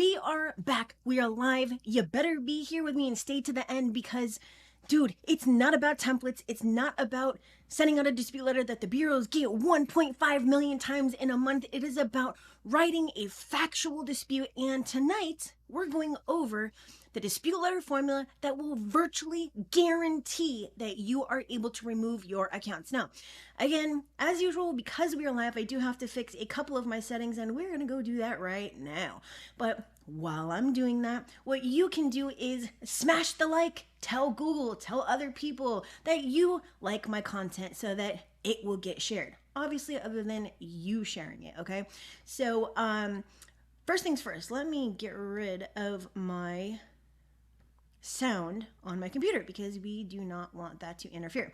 We are back. We are live. You better be here with me and stay to the end because, dude, it's not about templates. It's not about sending out a dispute letter that the bureaus get 1.5 million times in a month. It is about writing a factual dispute. And tonight, we're going over the dispute letter formula that will virtually guarantee that you are able to remove your accounts. Now, again, as usual, because we are live, I do have to fix a couple of my settings, and we're going to go do that right now. But while I'm doing that, what you can do is smash the like, tell Google, tell other people that you like my content so that it will get shared. Obviously, other than you sharing it, okay? So, first things first, let me get rid of my sound on my computer because we do not want that to interfere.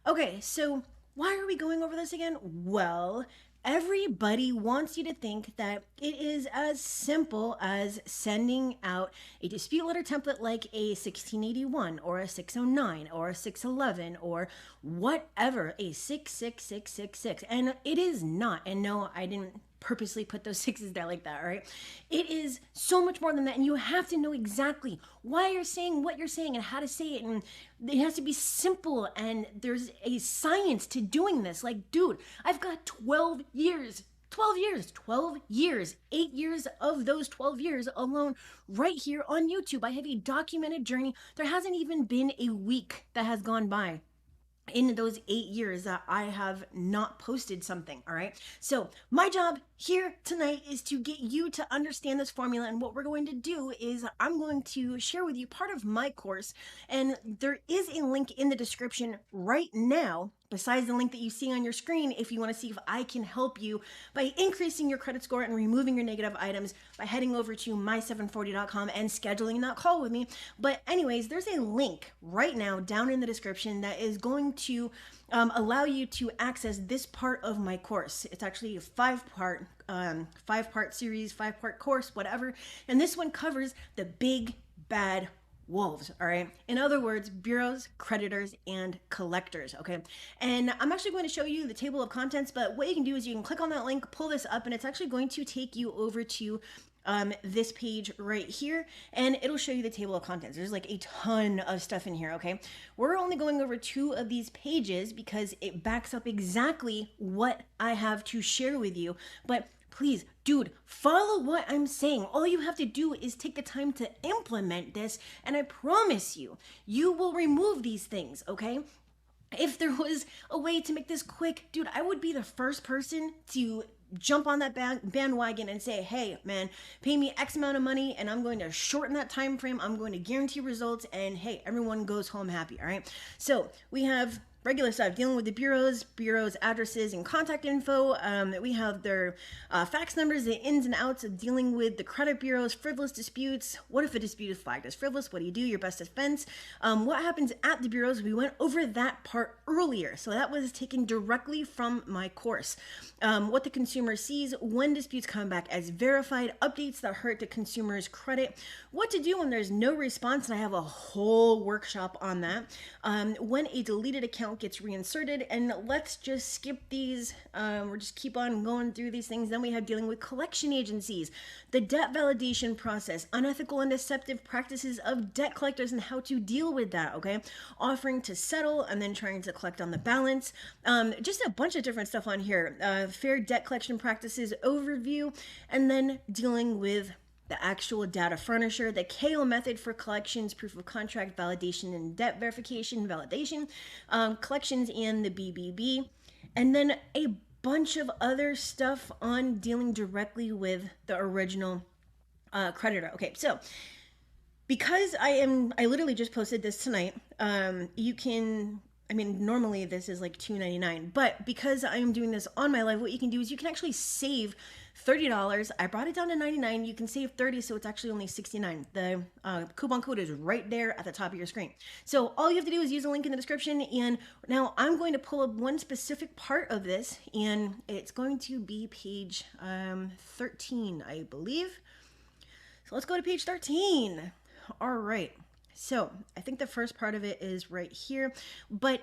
Okay, so why are we going over this again? Well, everybody wants you to think that it is as simple as sending out a dispute letter template like a 1681 or a 609 or a 611 or whatever, a 66666. And it is not. And no, I didn't purposely put those sixes there like that, all right? It is so much more than that, and you have to know exactly why you're saying what you're saying and how to say it, and it has to be simple, and there's a science to doing this. Like, dude, I've got 12 years, 8 years of those 12 years alone right here on YouTube. I have a documented journey. There hasn't even been a week that has gone by in those 8 years that I have not posted something, all right? So my job here tonight is to get you to understand this formula, and what we're going to do is I'm going to share with you part of my course, and there is a link in the description right now besides the link that you see on your screen if you want to see if I can help you by increasing your credit score and removing your negative items by heading over to my740.com and scheduling that call with me. But anyways, there's a link right now down in the description that is going to allow you to access this part of my course. It's actually a five-part series, 5-part course, whatever. And this one covers the big bad wolves, all right? In other words, bureaus, creditors, and collectors, okay? And I'm actually going to show you the table of contents, but what you can do is you can click on that link, pull this up, and it's actually going to take you over to this page right here, and it'll show you the table of contents. There's like a ton of stuff in here, okay? We're only going over 2 of these pages because it backs up exactly what I have to share with you, but please, dude, follow what I'm saying. All you have to do is take the time to implement this, and I promise you, you will remove these things, okay? If there was a way to make this quick, dude, I would be the first person to jump on that bandwagon and say, hey, man, pay me X amount of money, and I'm going to shorten that time frame. I'm going to guarantee results, and hey, everyone goes home happy, all right? So we have regular stuff, dealing with the bureaus, addresses, and contact info. We have their fax numbers, the ins and outs of dealing with the credit bureaus, frivolous disputes. What if a dispute is flagged as frivolous? What do you do? Your best defense. What happens at the bureaus? We went over that part earlier. So that was taken directly from my course. What the consumer sees when disputes come back as verified, updates that hurt the consumer's credit, what to do when there's no response, and I have a whole workshop on that. When a deleted account gets reinserted, and let's just skip these. We're just keep on going through these things. Then we have dealing with collection agencies, the debt validation process, unethical and deceptive practices of debt collectors and how to deal with that, okay? Offering to settle and then trying to collect on the balance. Just a bunch of different stuff on here. Fair debt collection practices overview, and then dealing with the actual data furnisher, the KO method for collections, proof of contract, validation, and debt verification, validation, collections, and the BBB. And then a bunch of other stuff on dealing directly with the original creditor. Okay, so because I literally just posted this tonight, you can, I mean, normally this is like $2.99, but because I am doing this on my live, what you can do is you can actually save $30. I brought it down to $99. You can save $30, so it's actually only $69. The coupon code is right there at the top of your screen. So all you have to do is use the link in the description, and now I'm going to pull up one specific part of this, and it's going to be page 13, I believe. So let's go to page 13. All right. So I think the first part of it is right here, but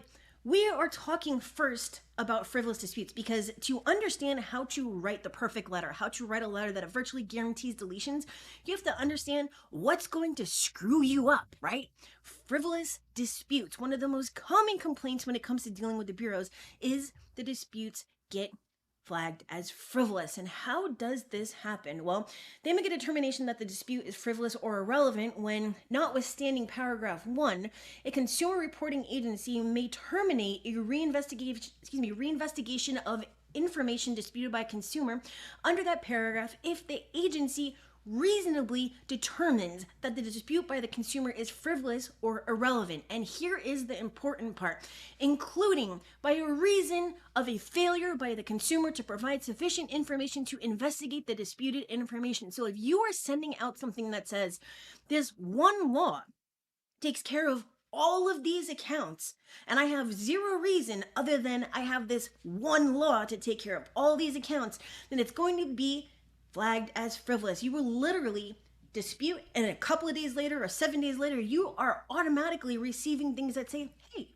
we are talking first about frivolous disputes because to understand how to write the perfect letter, how to write a letter that virtually guarantees deletions, you have to understand what's going to screw you up, right? Frivolous disputes. One of the most common complaints when it comes to dealing with the bureaus is the disputes get flagged as frivolous. And how does this happen? Well, they make a determination that the dispute is frivolous or irrelevant when, notwithstanding paragraph 1, a consumer reporting agency may terminate a reinvestigation of information disputed by a consumer under that paragraph if the agency reasonably determines that the dispute by the consumer is frivolous or irrelevant. And here is the important part, including by a reason of a failure by the consumer to provide sufficient information to investigate the disputed information. So if you are sending out something that says this one law takes care of all of these accounts, and I have zero reason other than I have this one law to take care of all these accounts, then it's going to be flagged as frivolous. You will literally dispute, and a couple of days later or 7 days later, you are automatically receiving things that say, hey,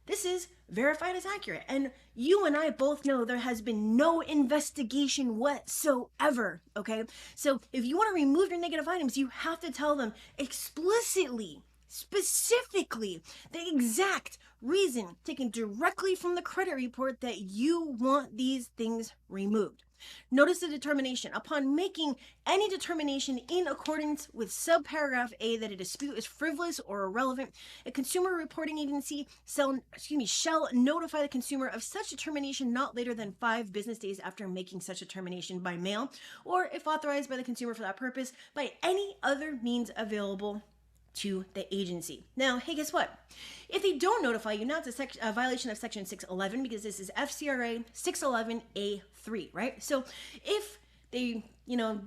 this is verified as accurate. And you and I both know there has been no investigation whatsoever, okay? So if you want to remove your negative items, you have to tell them explicitly, specifically, the exact reason taken directly from the credit report that you want these things removed. Notice the determination. Upon making any determination in accordance with subparagraph A that a dispute is frivolous or irrelevant, a consumer reporting agency shall notify the consumer of such determination not later than 5 business days after making such determination by mail, or if authorized by the consumer for that purpose, by any other means available to the agency. Now, hey, guess what? If they don't notify you, now it's a violation of section 611 because this is FCRA 611A3, right? So if they,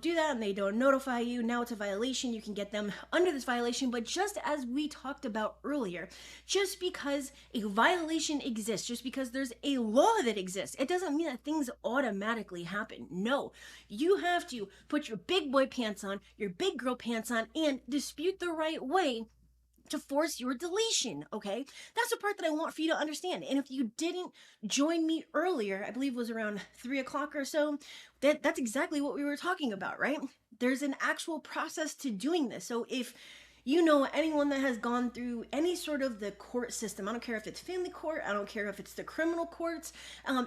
do that and they don't notify you, now it's a violation. You can get them under this violation. But just as we talked about earlier, just because a violation exists, just because there's a law that exists, it doesn't mean that things automatically happen. No, you have to put your big boy pants on, your big girl pants on, and dispute the right way to force your deletion, okay? That's the part that I want for you to understand. And if you didn't join me earlier, I believe it was around 3 o'clock or so, that's exactly what we were talking about, right? There's an actual process to doing this. So if you know anyone that has gone through any sort of the court system, I don't care if it's family court, I don't care if it's the criminal courts,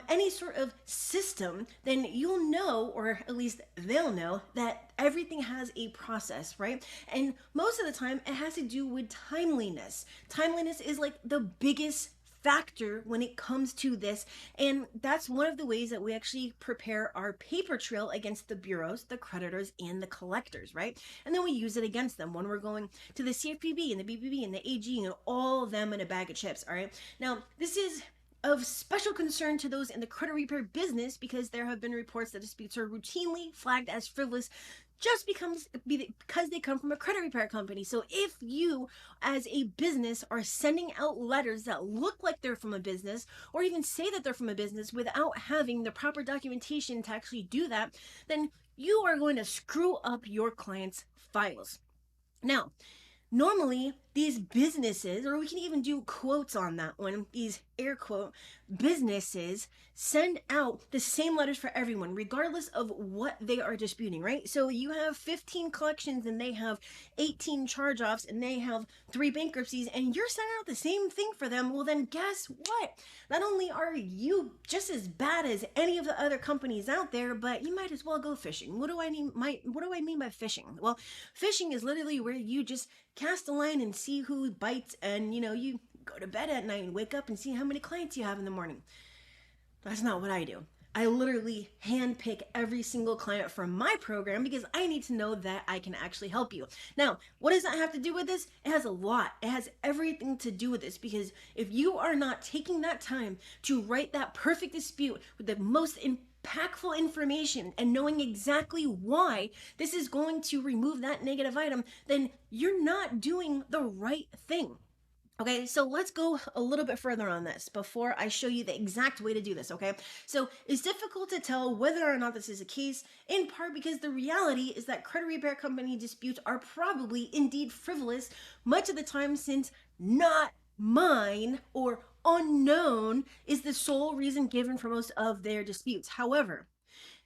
any sort of system, then you'll know, or at least they'll know, that everything has a process, right? And most of the time it has to do with timeliness. Timeliness is like the biggest factor when it comes to this, and that's one of the ways that we actually prepare our paper trail against the bureaus, the creditors, and the collectors, right? And then we use it against them when we're going to the CFPB and the BBB and the AG and all of them in a bag of chips, all right? Now, this is of special concern to those in the credit repair business because there have been reports that disputes are routinely flagged as frivolous just because they come from a credit repair company. So if you as a business are sending out letters that look like they're from a business, or even say that they're from a business without having the proper documentation to actually do that, then you are going to screw up your client's files. Now, normally these businesses, or we can even do quotes on that one, these air quote businesses send out the same letters for everyone, regardless of what they are disputing, right? So you have 15 collections and they have 18 charge-offs and they have 3 bankruptcies and you're sending out the same thing for them. Well, then guess what? Not only are you just as bad as any of the other companies out there, but you might as well go fishing. What do I mean by fishing? Well, fishing is literally where you just cast a line and see who bites, and you go to bed at night and wake up and see how many clients you have in the morning. That's not what I do. I literally handpick every single client from my program because I need to know that I can actually help you. Now, what does that have to do with this? It has a lot. It has everything to do with this, because if you are not taking that time to write that perfect dispute with the most impactful information and knowing exactly why this is going to remove that negative item, then you're not doing the right thing. Okay, so let's go a little bit further on this before I show you the exact way to do this, okay? So it's difficult to tell whether or not this is a case, in part because the reality is that credit repair company disputes are probably indeed frivolous much of the time, since not mine or unknown is the sole reason given for most of their disputes. However,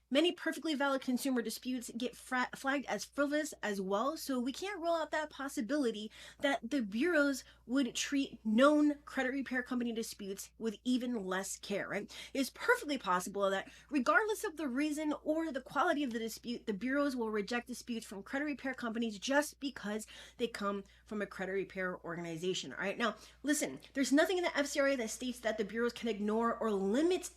many perfectly valid consumer disputes get flagged as frivolous as well, so we can't rule out that possibility that the bureaus would treat known credit repair company disputes with even less care, right? It's perfectly possible that regardless of the reason or the quality of the dispute, the bureaus will reject disputes from credit repair companies just because they come from a credit repair organization. All right, now listen, there's nothing in the FCRA that states that the bureaus can ignore or limit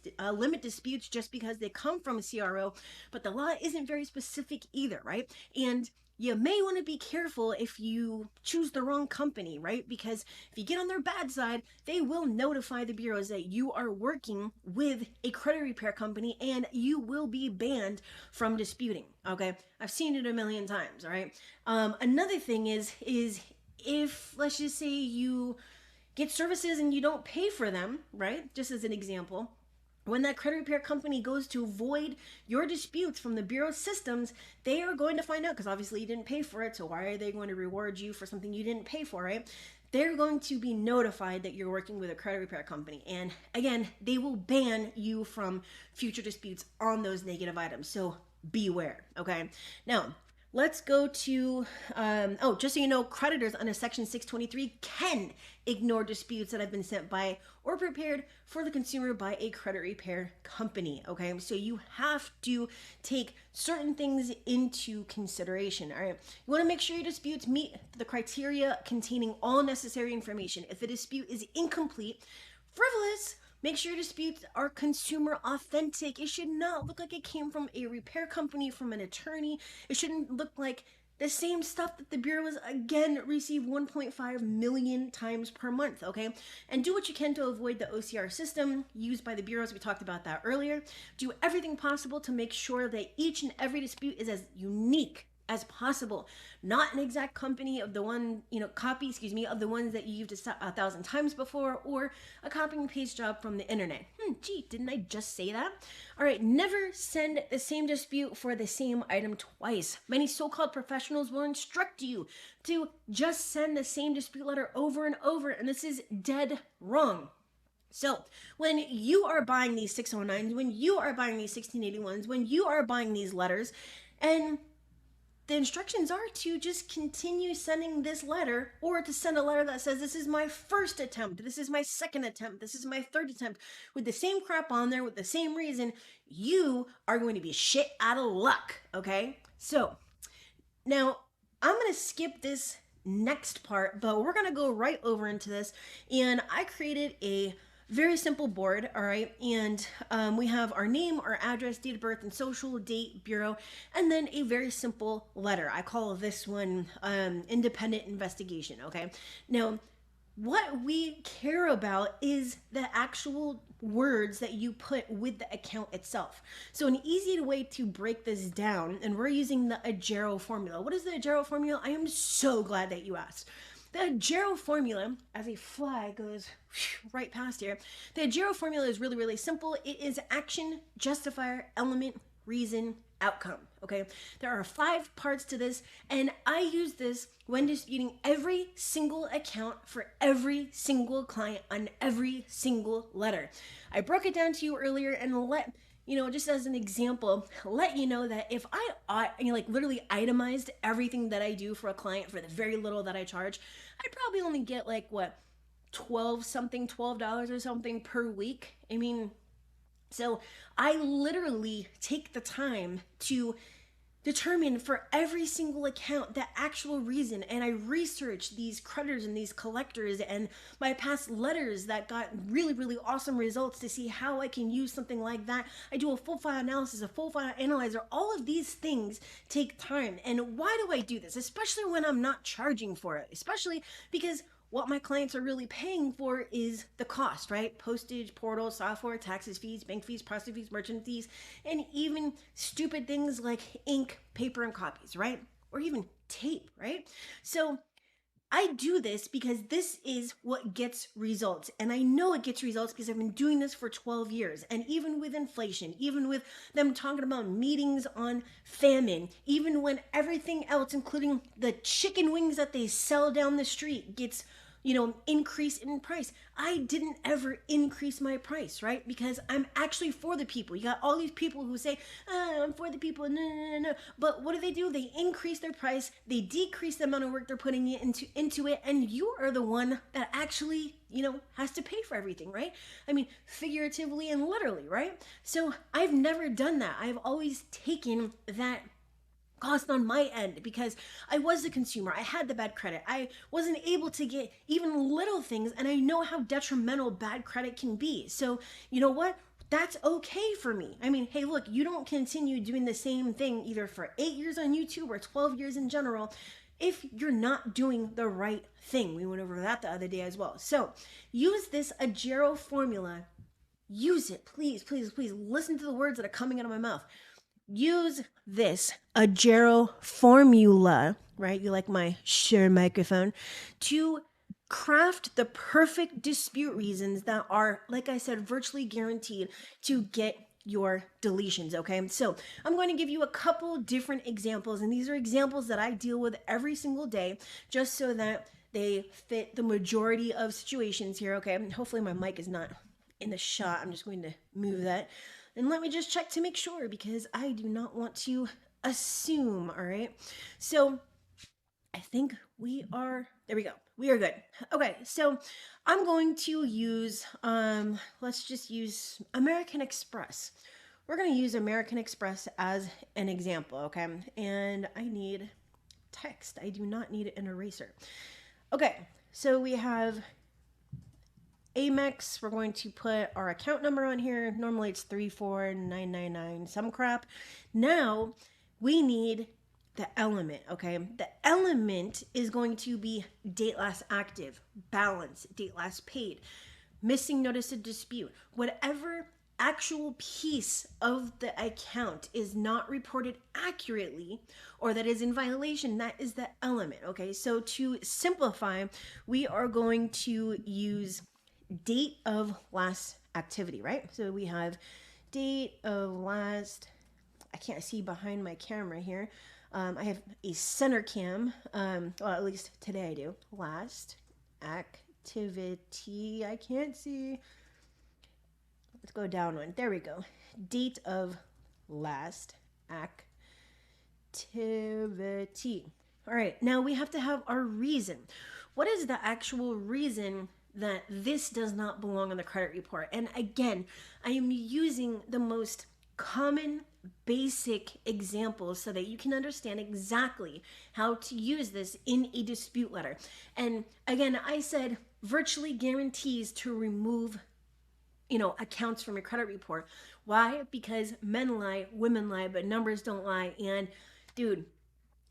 disputes just because they come from a CRO, but the law isn't very specific either, right? And you may want to be careful if you choose the wrong company, right? Because if you get on their bad side, they will notify the bureaus that you are working with a credit repair company and you will be banned from disputing. Okay, I've seen it a million times. All right. Another thing is if, let's just say, you get services and you don't pay for them, right? Just as an example, when that credit repair company goes to void your disputes from the bureau systems, they are going to find out, because obviously you didn't pay for it, so why are they going to reward you for something you didn't pay for, right? They're going to be notified that you're working with a credit repair company. And again, they will ban you from future disputes on those negative items. So beware, okay? Now, let's go to, just so you know, creditors under Section 623 can ignore disputes that have been sent by or prepared for the consumer by a credit repair company, okay? So you have to take certain things into consideration, all right? You want to make sure your disputes meet the criteria containing all necessary information. If a dispute is incomplete, frivolous, make sure your disputes are consumer authentic. It should not look like it came from a repair company, from an attorney. It shouldn't look like the same stuff that the bureaus again receive 1.5 million times per month, okay? And do what you can to avoid the OCR system used by the bureaus. We talked about that earlier. Do everything possible to make sure that each and every dispute is as unique as possible, not an exact company of the one, copy, of the ones that you used 1,000 times before, or a copy and paste job from the internet. Gee, didn't I just say that? All right, never send the same dispute for the same item twice. Many so-called professionals will instruct you to just send the same dispute letter over and over, and this is dead wrong. So when you are buying these 609s, when you are buying these 1681s, when you are buying these letters, and the instructions are to just continue sending this letter, or to send a letter that says, this is my first attempt, this is my second attempt, this is my third attempt, with the same crap on there, with the same reason, you are going to be shit out of luck, okay? So, now, I'm going to skip this next part, but we're going to go right over into this, and I created a very simple board, all right? And we have our name, our address, date of birth, and social, date, bureau, and then a very simple letter. I call this one independent investigation, okay? Now, what we care about is the actual words that you put with the account itself. So an easy way to break this down, and we're using the Jira Formula. What is the Jira Formula? I am so glad that you asked. The Jira Formula, as a fly goes right past here, the Jira Formula is really, really simple. It is action, justifier, element, reason, outcome, okay? There are 5 parts to this, and I use this when disputing every single account for every single client on every single letter. I broke it down to you earlier and let just as an example, let you know that if I literally itemized everything that I do for a client for the very little that I charge, I'd probably only get $12 or something per week. So I literally take the time to determine for every single account the actual reason, and I research these creditors and these collectors and my past letters that got really, really awesome results to see how I can use something like that. I do a full file analysis, a full file analyzer. All of these things take time. And why do I do this? Especially when I'm not charging for it, especially because what my clients are really paying for is the cost, right? Postage, portal, software, taxes, fees, bank fees, processing fees, merchant fees, and even stupid things like ink, paper, and copies, right? Or even tape, right? So I do this because this is what gets results. And I know it gets results because I've been doing this for 12 years. And even with inflation, even with them talking about meetings on famine, even when everything else, including the chicken wings that they sell down the street, gets increase in price. I didn't ever increase my price, right? Because I'm actually for the people. You got all these people who say, I'm for the people. No, no, no, no. But what do? They increase their price. They decrease the amount of work they're putting into it. And you are the one that actually, has to pay for everything, right? I mean, figuratively and literally, right? So I've never done that. I've always taken that cost on my end because I was the consumer. I had the bad credit. I wasn't able to get even little things, and I know how detrimental bad credit can be. So, you know what? That's okay for me. I mean, hey, look, you don't continue doing the same thing either for 8 years on YouTube or 12 years in general if you're not doing the right thing. We went over that the other day as well. So, use this Jira Formula. Use it, please, please, please. Listen to the words that are coming out of my mouth. Use this Jira Formula, right? You like my Shure microphone, to craft the perfect dispute reasons that are, like I said, virtually guaranteed to get your deletions, okay? So I'm going to give you a couple different examples, and these are examples that I deal with every single day, just so that they fit the majority of situations here, okay? Hopefully my mic is not in the shot. I'm just going to move that. And let me just check to make sure, because I do not want to assume, all right? So I think there we go. We are good. Okay, so I'm going to use, let's just use American Express. We're going to use American Express as an example, okay? And I need text. I do not need an eraser. Okay, so we have Amex. We're going to put our account number on here. Normally it's 34999, some crap. Now we need the element, okay? The element is going to be date last active, balance, date last paid, missing notice of dispute, whatever actual piece of the account is not reported accurately or that is in violation, that is the element, okay? So to simplify, we are going to use date of last activity, right? So we have date of last, I can't see behind my camera here. I have a center cam, well, at least today I do. Last activity, I can't see. Let's go down one. There we go. Date of last activity. All right, now we have to have our reason. What is the actual reason that this does not belong on the credit report? And again, I am using the most common basic examples so that you can understand exactly how to use this in a dispute letter. And again, I said virtually guarantees to remove accounts from your credit report. Why? Because men lie, women lie, but numbers don't lie. And dude,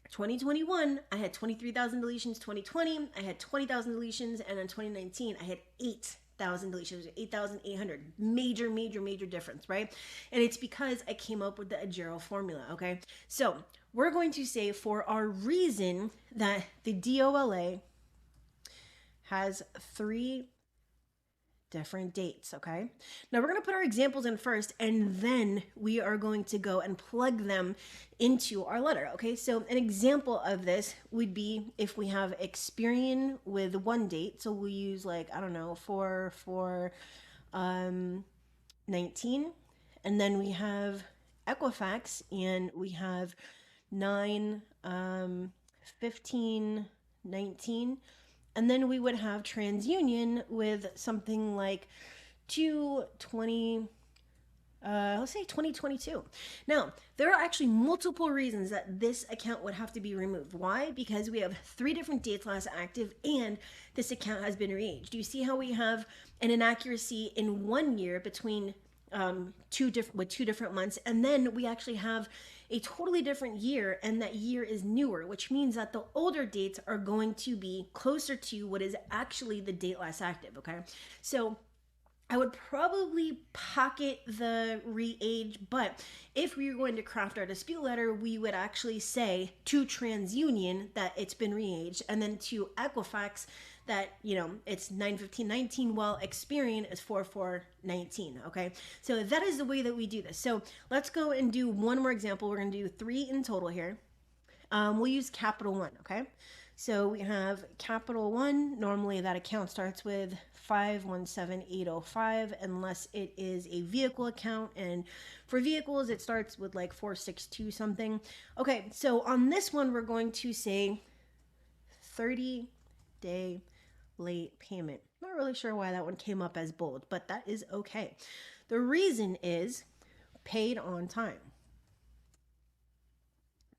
2021, I had 23,000 deletions. 2020, I had 20,000 deletions. And in 2019, I had 8,000 deletions, 8,800. Major, major, major difference, right? And it's because I came up with the Jira Formula, okay? So we're going to say for our reason that the DOLA has 3 different dates, okay? Now we're going to put our examples in first, and then we are going to go and plug them into our letter, okay? So an example of this would be if we have Experian with 1 date, so we'll use 4/4/19, and then we have Equifax, and we have 9/15/19. And then we would have TransUnion with something like 2/20, let's say 2022. Now, there are actually multiple reasons that this account would have to be removed. Why? Because we have 3 different dates last active, and this account has been re-aged. Do you see how we have an inaccuracy in 1 year between 2 different months, and then we actually have a totally different year, and that year is newer, which means that the older dates are going to be closer to what is actually the date last active, okay? So I would probably pocket the re-age, but if we were going to craft our dispute letter, we would actually say to TransUnion that it's been re-aged, and then to Equifax that, it's 9/15/19, while Experian is 4/4/19, okay? So that is the way that we do this. So let's go and do one more example. We're going to do 3 in total here. We'll use Capital One, okay? So we have capital one. Normally that account starts with 517805 unless it is a vehicle account. And for vehicles, it starts with like 462 something. Okay, so on this one, we're going to say 30-day late payment. Not really sure why that one came up as bold, but that is okay. The reason is paid on time.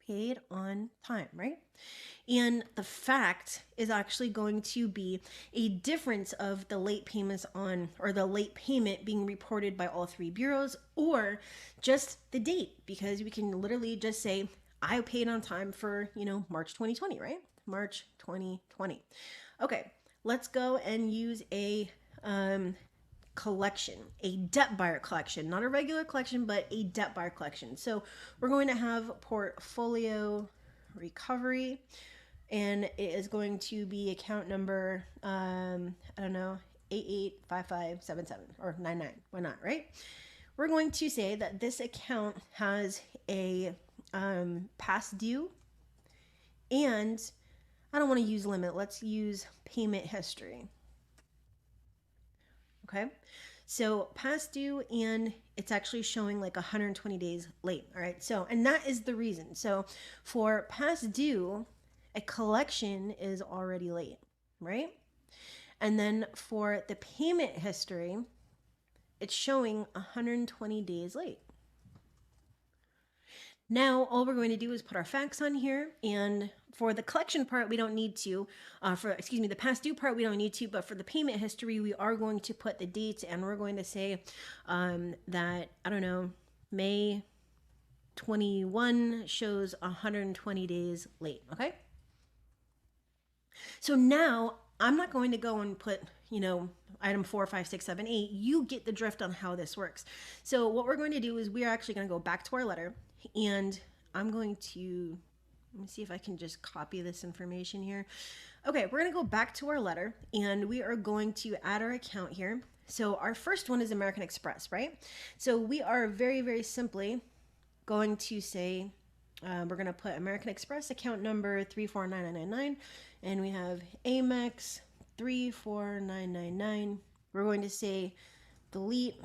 Paid on time, right? And the fact is actually going to be a difference of the late payments on, or the late payment being reported by all three bureaus, or just the date, because we can literally just say, I paid on time for, March 2020, right? March 2020. Okay, let's go and use a collection, a debt buyer collection, not a regular collection, but a debt buyer collection. So we're going to have portfolio recovery, and it is going to be account number, I don't know, 885577 or 99. Why not, right? We're going to say that this account has a past due, and I don't want to use limit. Let's use payment history. Okay. So past due, and it's actually showing like 120 days late. All right. So, and that is the reason. So for past due, a collection is already late, right? And then for the payment history, it's showing 120 days late. Now, all we're going to do is put our facts on here, and for the collection part, we don't need to. The past due part, we don't need to, but for the payment history, we are going to put the dates, and we're going to say that, I don't know, May 21 shows 120 days late, okay? So now, I'm not going to go and put, item 4, 5, 6, 7, 8. You get the drift on how this works. So what we're going to do is we're actually going to go back to our letter, and I'm going to, let me see if I can just copy this information here. Okay, we're going to go back to our letter, and we are going to add our account here. So our first one is American Express, right? So we are very, very simply going to say, we're going to put American Express account number 349999, and we have Amex 34999. We're going to say delete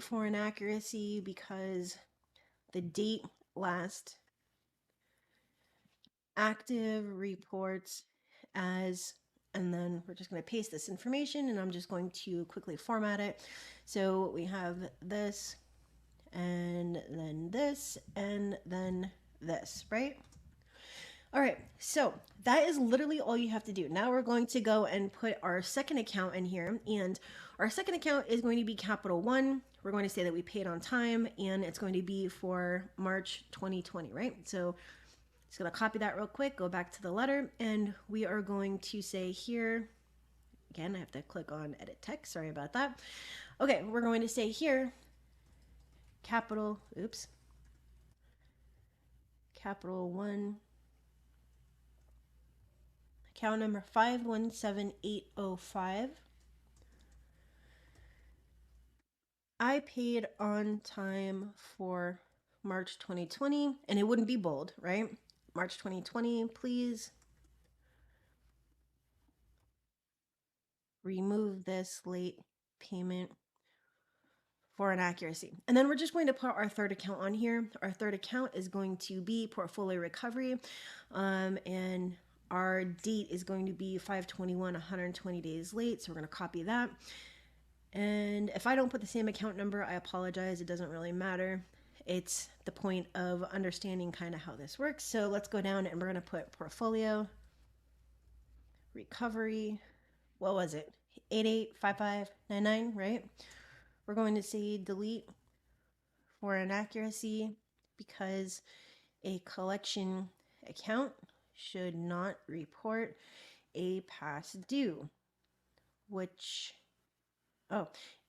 for inaccuracy because the date last active reports as, and then we're just going to paste this information, and I'm just going to quickly format it. So we have this, and then this, and then this, right? All right, so that is literally all you have to do. Now we're going to go and put our second account in here, and our second account is going to be capital one. We're going to say that we paid on time, and it's going to be for March 2020, right? So just going to copy that real quick, go back to the letter, and we are going to say here, again, I have to click on edit text, sorry about that. Okay, we're going to say here, capital one, account number 517805. I paid on time for March 2020, and it wouldn't be bold, right? March 2020, please remove this late payment for inaccuracy. And then we're just going to put our third account on here. Our third account is going to be portfolio recovery, and our date is going to be 5/21, 120 days late. So we're going to copy that. And if I don't put the same account number, I apologize. It doesn't really matter. It's the point of understanding kind of how this works. So let's go down and we're going to put portfolio recovery. What was it? 885599, right? We're going to say delete for inaccuracy because a collection account should not report a past due, which,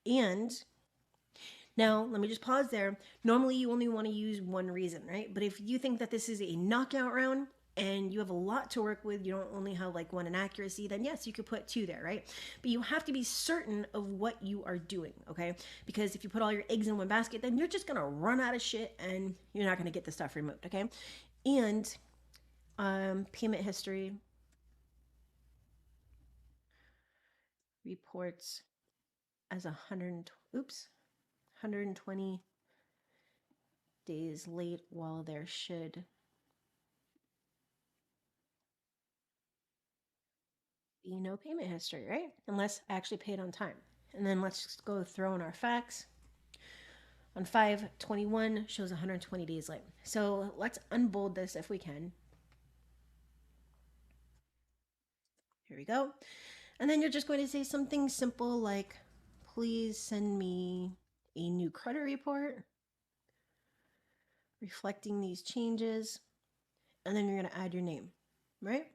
and now let me just pause there. Normally you only want to use one reason, right? But if you think that this is a knockout round and you have a lot to work with, you don't only have like one inaccuracy, then yes, you could put two there, right? But you have to be certain of what you are doing, okay? Because if you put all your eggs in one basket, then you're just gonna run out of shit and you're not gonna get the stuff removed, okay? And Payment history reports as 120 days late, while there should be no payment history, right? Unless I actually paid on time. And then let's just go throw in our facts. On 5/21 shows 120 days late. So let's unbold this if we can. Here we go. And then you're just going to say something simple like, please send me a new credit report reflecting these changes. And then you're going to add your name, right?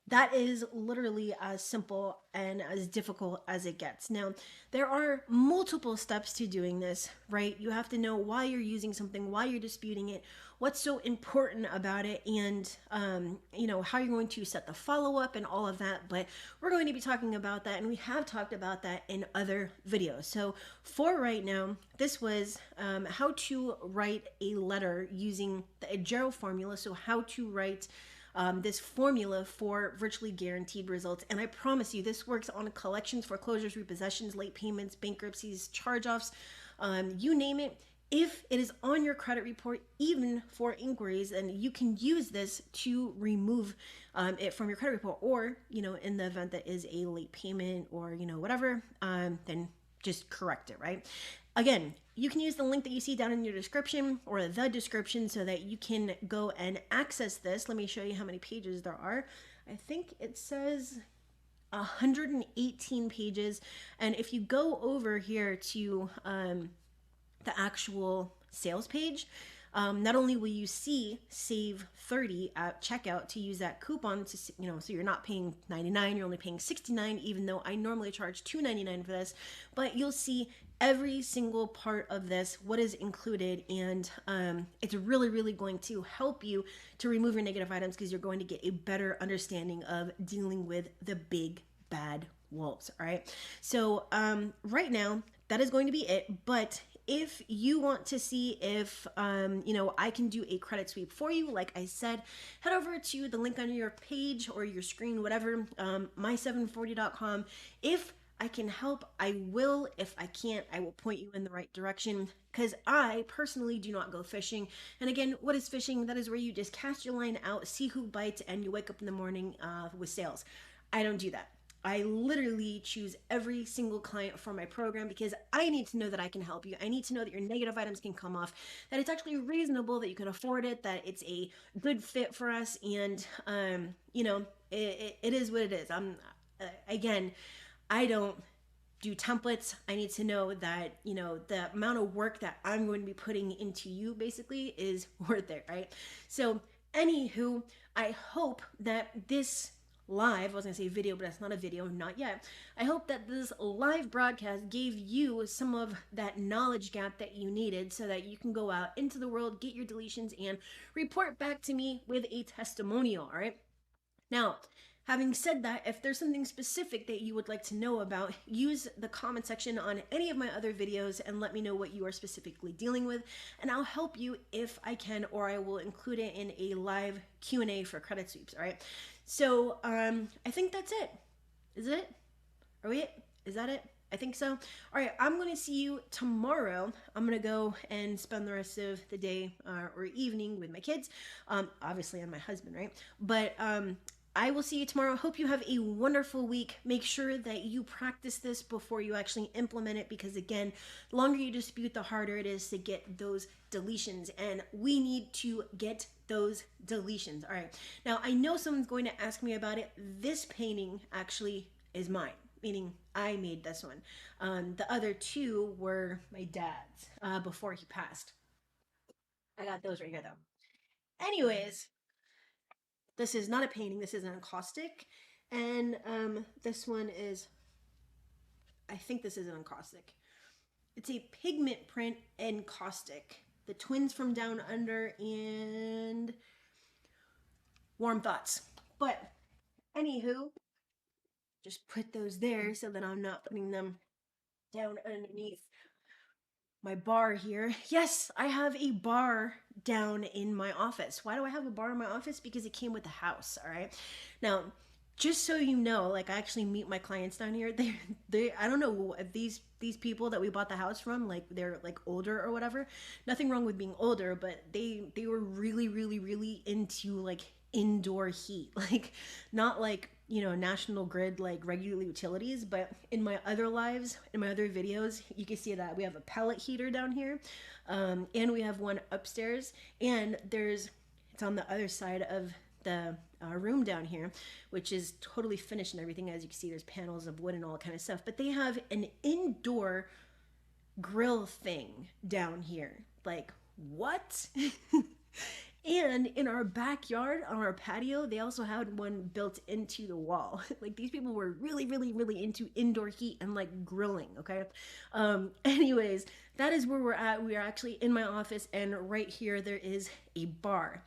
That is literally as simple and as difficult as it gets. Now, there are multiple steps to doing this, right? You have to know why you're using something, why you're disputing it, what's so important about it, and how you're going to set the follow-up and all of that. But we're going to be talking about that, and we have talked about that in other videos. So for right now, this was how to write a letter using the Jira formula. So how to write this formula for virtually guaranteed results. And I promise you, this works on collections, foreclosures, repossessions, late payments, bankruptcies, charge-offs, you name it. If it is on your credit report, even for inquiries, and you can use this to remove it from your credit report, or, in the event that is a late payment or, whatever, then just correct it, right? Again, you can use the link that you see down in your description or the description so that you can go and access this. Let me show you how many pages there are. I think it says 118 pages. And if you go over here to the actual sales page, not only will you see save 30 at checkout to use that coupon to, so you're not paying 99, you're only paying 69, even though I normally charge $2.99 for this, but you'll see every single part of this, what is included, and it's really, really going to help you to remove your negative items because you're going to get a better understanding of dealing with the big bad wolves. All right. So right now, that is going to be it. But if you want to see if I can do a credit sweep for you, like I said, head over to the link on your page or your screen, whatever, my740.com. If I can help, I will. If I can't, I will point you in the right direction, because I personally do not go fishing. And again, what is fishing? That is where you just cast your line out, see who bites, and you wake up in the morning with sales. I don't do that. I literally choose every single client for my program because I need to know that I can help you. I need to know that your negative items can come off, that it's actually reasonable, that you can afford it, that it's a good fit for us. And, it is what it is. Again, I don't do templates. I need to know that, the amount of work that I'm going to be putting into you basically is worth it, right? So, anywho, I hope that this live, I was gonna say video, but that's not a video, not yet. I hope that this live broadcast gave you some of that knowledge gap that you needed so that you can go out into the world, get your deletions, and report back to me with a testimonial. All right. Now, having said that, if there's something specific that you would like to know about, use the comment section on any of my other videos and let me know what you are specifically dealing with, and I'll help you if I can, or I will include it in a live Q&A for credit sweeps. All right. So I think that's it. Is it? Are we it? Is that it? I think so. All right, I'm going to see you tomorrow. I'm going to go and spend the rest of the day or evening with my kids, obviously, and my husband, right? But I will see you tomorrow. Hope you have a wonderful week. Make sure that you practice this before you actually implement it, because again, the longer you dispute, the harder it is to get those deletions, and we need to get those deletions. All right. Now, I know someone's going to ask me about it. This painting actually is mine, meaning I made this one. The other two were my dad's before he passed. I got those right here, though. Anyways, this is not a painting. This is an encaustic. And this one is, I think this is an encaustic. It's a pigment print encaustic. The Twins from Down Under and Warm Thoughts. But anywho, just put those there so that I'm not putting them down underneath my bar here. Yes, I have a bar down in my office. Why do I have a bar in my office? Because it came with the house, all right? Now, just so you know, like I actually meet my clients down here. They I don't know if these people that we bought the house from, like they're like older or whatever. Nothing wrong with being older, but they were really into like indoor heat. Like not like, national grid like regular utilities, but in my other lives, in my other videos, you can see that we have a pellet heater down here, and we have one upstairs, and it's on the other side of the room down here, which is totally finished and everything. As you can see, there's panels of wood and all that kind of stuff, but they have an indoor grill thing down here. Like, what? And in our backyard, on our patio, they also had one built into the wall. Like these people were really into indoor heat and like grilling. Okay. Anyways, that is where we're at. We are actually in my office, and right here there is a bar.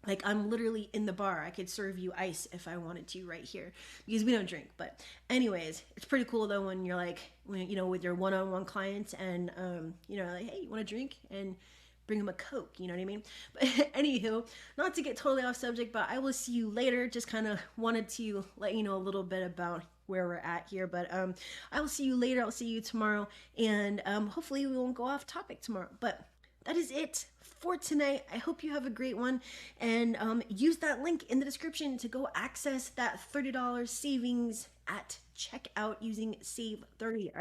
Like I'm literally in the bar. I could serve you ice if I wanted to right here because we don't drink. But anyways, it's pretty cool though when you're like, with your one-on-one clients, and like, hey, you want a drink? And bring them a Coke, you know what I mean? But anywho, not to get totally off subject, but I will see you later. Just kind of wanted to let you know a little bit about where we're at here. But I will see you later. I'll see you tomorrow, and hopefully we won't go off topic tomorrow. But that is it for tonight. I hope you have a great one, and use that link in the description to go access that $30 savings at checkout using Save 30.